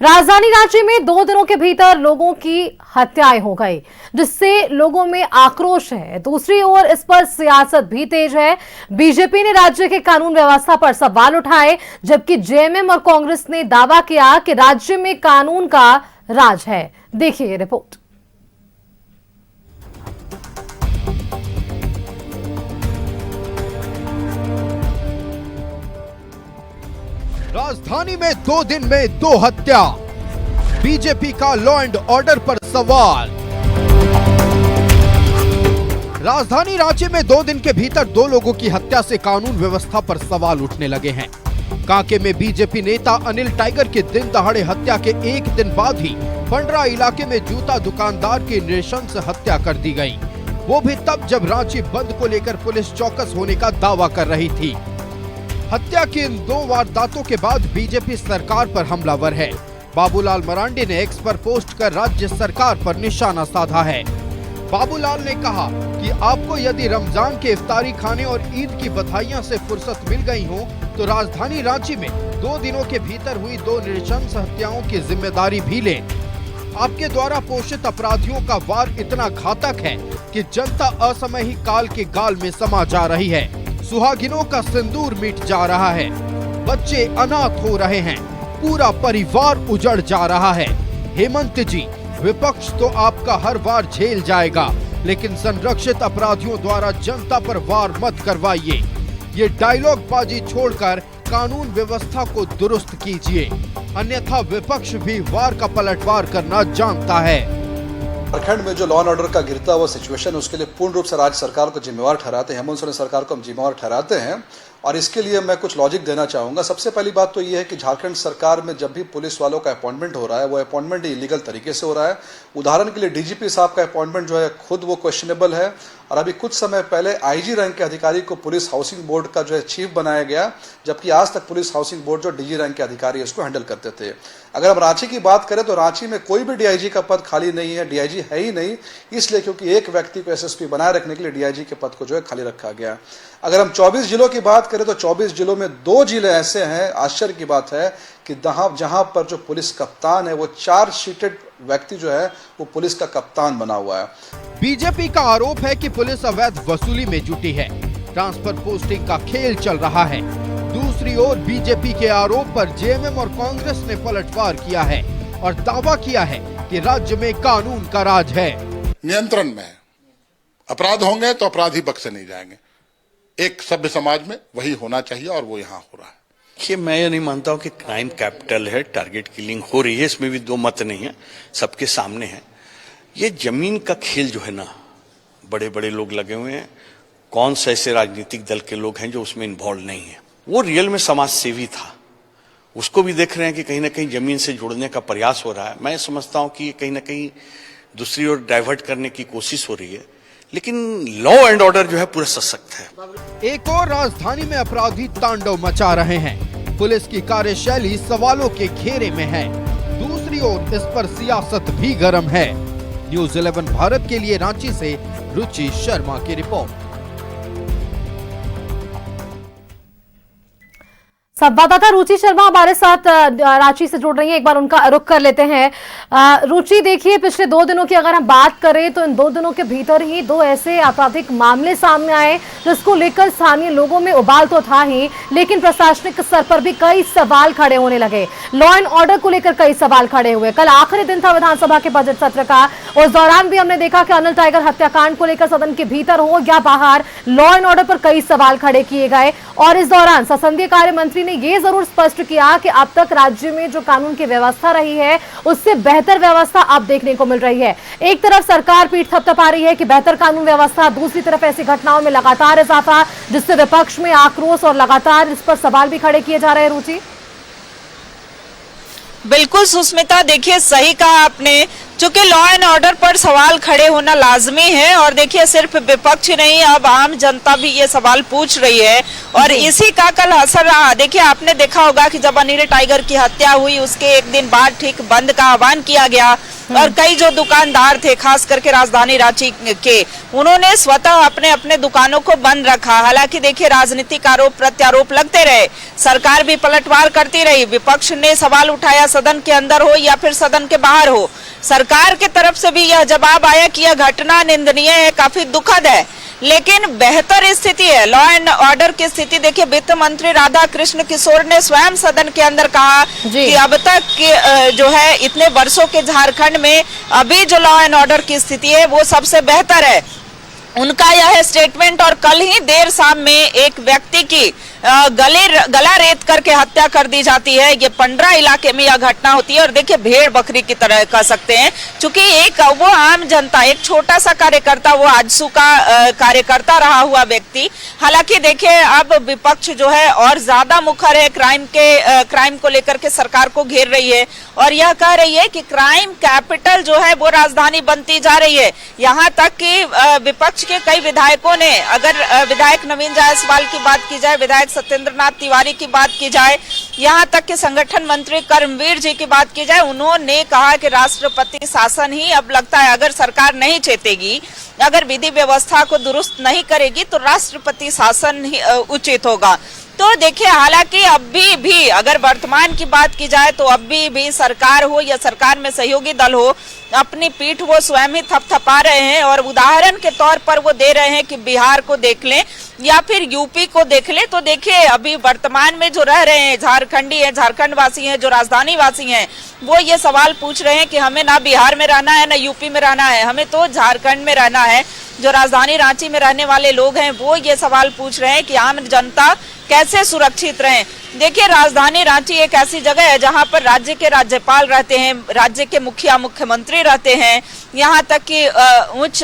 राजधानी रांची में 2 दिनों के भीतर लोगों की हत्याएं हो गई, जिससे लोगों में आक्रोश है। दूसरी ओर इस पर सियासत भी तेज है। बीजेपी ने राज्य के कानून व्यवस्था पर सवाल उठाए, जबकि जेएमएम और कांग्रेस ने दावा किया कि राज्य में कानून का राज है। देखिए ये रिपोर्ट। राजधानी में 2 दिन में 2 हत्या, बीजेपी का लॉ एंड ऑर्डर पर सवाल। राजधानी रांची में 2 दिन के भीतर 2 लोगों की हत्या से कानून व्यवस्था पर सवाल उठने लगे हैं। कांके में बीजेपी नेता अनिल टाइगर की दिन दहाड़े हत्या के 1 दिन बाद ही पंडरा इलाके में जूता दुकानदार की नृशंस हत्या कर दी गई, वो भी तब जब रांची बंद को लेकर पुलिस चौकस होने का दावा कर रही थी। हत्या की इन 2 वारदातों के बाद बीजेपी सरकार पर हमलावर है। बाबूलाल मरांडी ने एक्स पर पोस्ट कर राज्य सरकार पर निशाना साधा है। बाबूलाल ने कहा कि आपको यदि रमजान के इफ्तारी खाने और ईद की बधाइयां से फुर्सत मिल गई हो, तो राजधानी रांची में 2 दिनों के भीतर हुई 2 नृशंस हत्याओं की जिम्मेदारी भी लें। आपके द्वारा पोषित अपराधियों का वार इतना घातक है कि जनता असमय ही काल के गाल में समा जा रही है। सुहागिनों का सिंदूर मिट जा रहा है, बच्चे अनाथ हो रहे हैं, पूरा परिवार उजड़ जा रहा है। हेमंत जी, विपक्ष तो आपका हर वार झेल जाएगा, लेकिन संरक्षित अपराधियों द्वारा जनता पर वार मत करवाइए। ये डायलॉग बाजी छोड़कर कानून व्यवस्था को दुरुस्त कीजिए, अन्यथा विपक्ष भी वार का पलटवार करना जानता है। झारखंड में जो लॉ एंड ऑर्डर का गिरता हुआ सिचुएशन है, उसके लिए पूर्ण रूप से राज्य सरकार को जिम्मेवार ठहराते हैं। हेमंत सोरेन सरकार को हम जिम्मेवार ठहराते हैं और इसके लिए मैं कुछ लॉजिक देना चाहूंगा। सबसे पहली बात तो ये है कि झारखंड सरकार में जब भी पुलिस वालों का अपॉइंटमेंट हो रहा है, वो अपॉइंटमेंट इलीगल तरीके से हो रहा है। उदाहरण के लिए डीजीपी साहब का अपॉइंटमेंट जो है खुद वो क्वेश्चनेबल है, और अभी कुछ समय पहले आईजी रैंक के अधिकारी को पुलिस हाउसिंग बोर्ड का जो है चीफ बनाया गया, जबकि आज तक पुलिस हाउसिंग बोर्ड जो डीजी रैंक के अधिकारी इसको हैंडल करते थे। अगर हम रांची की बात करें तो रांची में कोई भी डीआईजी का पद खाली नहीं है, डीआईजी है ही नहीं, इसलिए क्योंकि एक व्यक्ति को एसएसपी बनाए रखने के लिए डीआईजी के पद को जो है खाली रखा गया। अगर हम 24 जिलों की बात करें तो 24 जिलों में 2 जिले ऐसे हैं, आश्चर्य की बात है कि जहां पर जो पुलिस कप्तान है वो 4 शीटेड व्यक्ति जो है वो पुलिस का कप्तान बना हुआ है। बीजेपी का आरोप है कि पुलिस अवैध वसूली में जुटी है, ट्रांसफर पोस्टिंग का खेल चल रहा है। दूसरी ओर बीजेपी के आरोप पर जेएमएम और कांग्रेस ने पलटवार किया है और दावा किया है कि राज्य में कानून का राज है। नियंत्रण में अपराध होंगे तो अपराधी बख्शे नहीं जाएंगे। एक सभ्य समाज में वही होना चाहिए और वो यहाँ हो रहा है। देखिए, मैं ये नहीं मानता हूँ कि क्राइम कैपिटल है, टारगेट किलिंग हो रही है, इसमें भी 2 मत नहीं है, सबके सामने है। ये जमीन का खेल जो है ना, बड़े बड़े लोग लगे हुए हैं। कौन से ऐसे राजनीतिक दल के लोग हैं जो उसमें इन्वॉल्व नहीं है? वो रियल में समाज सेवी था, उसको भी देख रहे हैं कि कहीं ना कहीं जमीन से जुड़ने का प्रयास हो रहा है। मैं समझता हूँ कि कहीं ना कहीं दूसरी ओर डाइवर्ट करने की कोशिश हो रही है, लेकिन लॉ एंड ऑर्डर जो है पूरा सशक्त है। एक और राजधानी में अपराधी तांडव मचा रहे हैं, पुलिस की कार्यशैली सवालों के घेरे में है। दूसरी ओर इस पर सियासत भी गर्म है। न्यूज़ 11 भारत के लिए रांची से रुचि शर्मा की रिपोर्ट। संवाददाता रुचि शर्मा हमारे साथ रांची से जुड़ रही हैं, एक बार उनका रुख कर लेते हैं। रुचि, देखिए, पिछले 2 दिनों की अगर हम बात करें तो इन 2 दिनों के भीतर ही 2 ऐसे आपराधिक मामले सामने आए जिसको लेकर स्थानीय लोगों में उबाल तो था ही, लेकिन प्रशासनिक स्तर पर भी कई सवाल खड़े होने लगे। लॉ एंड ऑर्डर को लेकर कई सवाल खड़े हुए। कल आखिरी दिन था विधानसभा के बजट सत्र का, उस दौरान भी हमने देखा कि अनिल टाइगर हत्याकांड को लेकर सदन के भीतर हो या बाहर लॉ एंड ऑर्डर पर कई सवाल खड़े किए गए। और इस दौरान संसदीय कार्य मंत्री ने ये जरूर स्पष्ट किया कि अब तक राज्य में जो कानून की व्यवस्था रही है उससे बेहतर व्यवस्था अब देखने को मिल रही है। एक तरफ सरकार पीठ थपथपा रही है कि बेहतर कानून व्यवस्था, दूसरी तरफ ऐसी घटनाओं में लगातार इजाफा, जिससे विपक्ष में आक्रोश और लगातार इस पर सवाल भी खड़े किए जा रहे हैं। रुचि, बिल्कुल सुस्मिता, देखिए सही कहा आपने, चूंकि लॉ एंड ऑर्डर पर सवाल खड़े होना लाजमी है और देखिए सिर्फ विपक्ष नहीं, अब आम जनता भी ये सवाल पूछ रही है और इसी का कल असर रहा। देखिए, आपने देखा होगा कि जब अनिल टाइगर की हत्या हुई उसके 1 दिन बाद ठीक बंद का आह्वान किया गया और कई जो दुकानदार थे खास करके राजधानी रांची के, उन्होंने स्वतः अपने अपने दुकानों को बंद रखा। हालांकि देखिए राजनीतिक आरोप प्रत्यारोप लगते रहे, सरकार भी पलटवार करती रही, विपक्ष ने सवाल उठाया, सदन के अंदर हो या फिर सदन के बाहर हो। सरकार के तरफ से भी यह जवाब आया कि यह घटना निंदनीय है, काफी दुखद है, लेकिन बेहतर स्थिति है। लॉ एंड ऑर्डर की स्थिति देखिए, वित्त मंत्री राधा कृष्ण किशोर ने स्वयं सदन के अंदर कहा कि अब तक के जो है इतने वर्षों के झारखंड में अभी जो लॉ एंड ऑर्डर की स्थिति है वो सबसे बेहतर है, उनका यह स्टेटमेंट। और कल ही देर शाम में एक व्यक्ति की गला रेत करके हत्या कर दी जाती है। ये पंडरा इलाके में यह घटना होती है और देखिए भेड़ बकरी की तरह कह सकते हैं, क्योंकि एक वो आम जनता, एक छोटा सा कार्यकर्ता, वो आजसू का कार्यकर्ता रहा हुआ व्यक्ति। हालांकि देखिए अब विपक्ष जो है और ज्यादा मुखर है, क्राइम को लेकर के सरकार को घेर रही है और यह कह रही है कि क्राइम कैपिटल जो है वो राजधानी बनती जा रही है। यहाँ तक कि विपक्ष के कई विधायकों ने, अगर विधायक नवीन जायसवाल की बात की जाए, विधायक सत्येंद्र नाथ तिवारी की बात की जाए, यहाँ तक कि संगठन मंत्री कर्मवीर जी की बात की जाए, उन्होंने कहा कि राष्ट्रपति शासन ही अब लगता है, अगर सरकार नहीं चेतेगी, अगर विधि व्यवस्था को दुरुस्त नहीं करेगी तो राष्ट्रपति शासन ही उचित होगा। तो देखिए हालांकि अभी भी अगर वर्तमान की बात की जाए तो अभी भी सरकार हो या सरकार में सहयोगी दल हो, अपनी पीठ वो स्वयं ही थपथपा रहे हैं और उदाहरण के तौर पर वो दे रहे हैं कि बिहार को देख लें या फिर यूपी को देख लें। तो देखिए अभी वर्तमान में जो रह रहे हैं झारखंडी हैं, झारखंड वासी हैं, जो राजधानी वासी हैं, वो ये सवाल पूछ रहे हैं कि हमें ना बिहार में रहना है ना यूपी में रहना है, हमें तो झारखंड में रहना है। जो राजधानी रांची में रहने वाले लोग हैं वो ये सवाल पूछ रहे हैं कि आम जनता कैसे सुरक्षित रहें। देखिए राजधानी रांची एक ऐसी जगह है जहां पर राज्य के राज्यपाल रहते हैं, राज्य के मुख्यमंत्री रहते हैं, यहाँ तक कि उच्च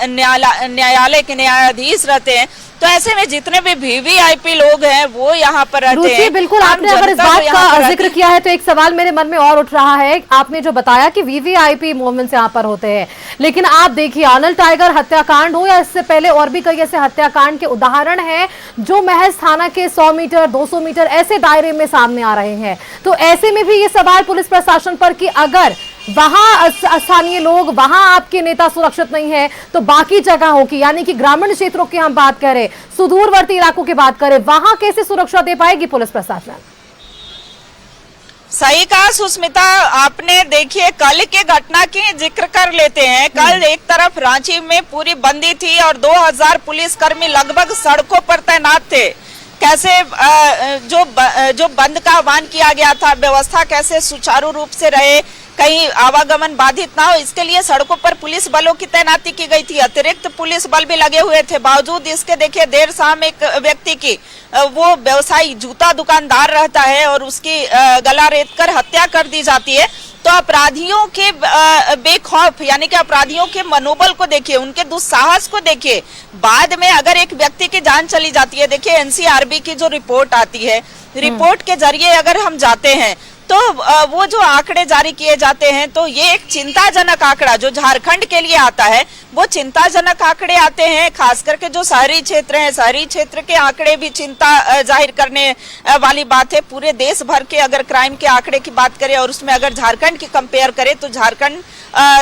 न्यायालय के न्यायाधीश रहते हैं। तो ऐसे में जितने भी वीवीआईपी लोग हैं वो यहाँ पर रहते हैं। बिल्कुल, आपने अगर इस बात का जिक्र किया है तो एक सवाल मेरे मन में और उठ रहा है। आपने जो बताया कि वीवीआईपी मूवमेंट्स यहाँ पर होते हैं, लेकिन आप देखिए अनिल टाइगर हत्याकांड हो या इससे पहले और भी कई ऐसे हत्याकांड के उदाहरण हैं जो महज थाना के 100 मीटर 200 मीटर ऐसे दायरे में सामने आ रहे हैं। तो ऐसे में भी ये सवाल पुलिस प्रशासन पर कि अगर वहां स्थानीय लोग, वहां आपके नेता सुरक्षित नहीं है तो बाकी जगहों की, यानी कि ग्रामीण क्षेत्रों की हम बात करें, सुदूरवर्ती इलाकों की बात करें, वहां कैसे सुरक्षा दे पाएगी पुलिस प्रशासन? सही कहा सुष्मिता आपने। देखिए कल के घटना की जिक्र कर लेते हैं। कल एक तरफ रांची में पूरी बंदी थी और 2000 पुलिसकर्मी लगभग सड़कों पर तैनात थे। कैसे जो बंद का आह्वान किया गया था, व्यवस्था कैसे सुचारू रूप से रहे, कहीं आवागमन बाधित ना हो, इसके लिए सड़कों पर पुलिस बलों की तैनाती की गई थी। अतिरिक्त पुलिस बल भी लगे हुए थे। बावजूद इसके देखिए देर शाम एक व्यक्ति की, वो व्यवसायी जूता दुकानदार रहता है और उसकी गला रेत कर हत्या कर दी जाती है। तो अपराधियों के बेखौफ, यानी कि अपराधियों के मनोबल को देखिए, उनके दुस्साहस को देखिए। बाद में अगर एक व्यक्ति की जान चली जाती है, देखिए एनसीआरबी की जो रिपोर्ट आती है, रिपोर्ट के जरिए अगर हम जाते हैं तो वो जो आंकड़े जारी किए जाते हैं तो ये एक चिंताजनक आंकड़ा जो झारखंड के लिए आता है, वो चिंताजनक आंकड़े आते हैं। खास करके जो शहरी क्षेत्र हैं, शहरी क्षेत्र के आंकड़े भी चिंता जाहिर करने वाली बात है। पूरे देश भर के अगर क्राइम के आंकड़े की बात करें और उसमें अगर झारखंड की कंपेयर करें तो झारखंड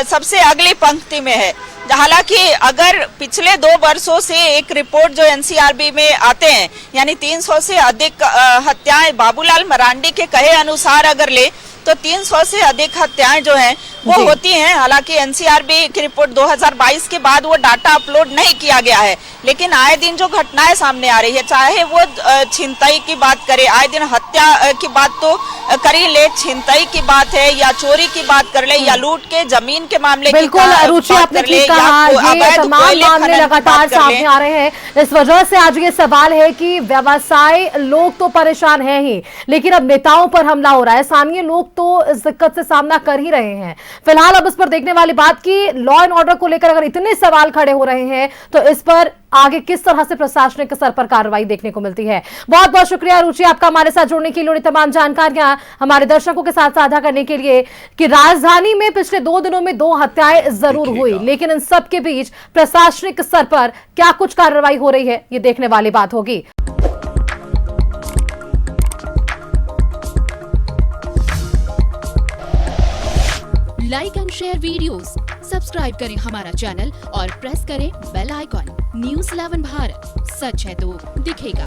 सबसे अगली पंक्ति में है। हालांकि अगर पिछले 2 वर्षों से एक रिपोर्ट जो एनसीआरबी में आते हैं, यानी 300 से अधिक हत्याएं बाबूलाल मरांडी के कहे अनुसार अगर ले तो 300 से अधिक हत्याएं जो हैं वो होती हैं। हालांकि एनसीआरबी की रिपोर्ट 2022 के बाद वो डाटा अपलोड नहीं किया गया है, लेकिन आए दिन जो घटनाएं सामने आ रही है, चाहे वो छिनतई की बात करे, आए दिन हत्या की बात तो कर ही ले, छिनतई की बात है या चोरी की बात कर ले या लूट के जमीन के मामले की बात कर ले, ये तमाम मामले लगातार सामने आ रहे हैं। इस वजह से आज ये सवाल है कि व्यवसाय लोग तो परेशान है ही, लेकिन अब नेताओं पर हमला हो रहा है। स्थानीय लोग तो इस दिक्कत से सामना कर ही रहे हैं। फिलहाल अब इस पर देखने वाली बात की लॉ एंड ऑर्डर को लेकर अगर इतने सवाल खड़े हो रहे हैं तो इस पर आगे किस तरह से प्रशासनिक स्तर पर कार्रवाई देखने को मिलती है। बहुत बहुत शुक्रिया रुचि आपका हमारे साथ जुड़ने के लिए, तमाम जानकारियां हमारे दर्शकों के साथ साझा करने के लिए कि राजधानी में पिछले 2 दिनों में 2 हत्याएं जरूर हुई, लेकिन इन सब के बीच प्रशासनिक स्तर पर क्या कुछ कार्रवाई हो रही है ये देखने वाली बात होगी। Like and share videos, subscribe करें हमारा चैनल और प्रेस करें बेल आइकॉन। News 11 भारत, सच है तो दिखेगा।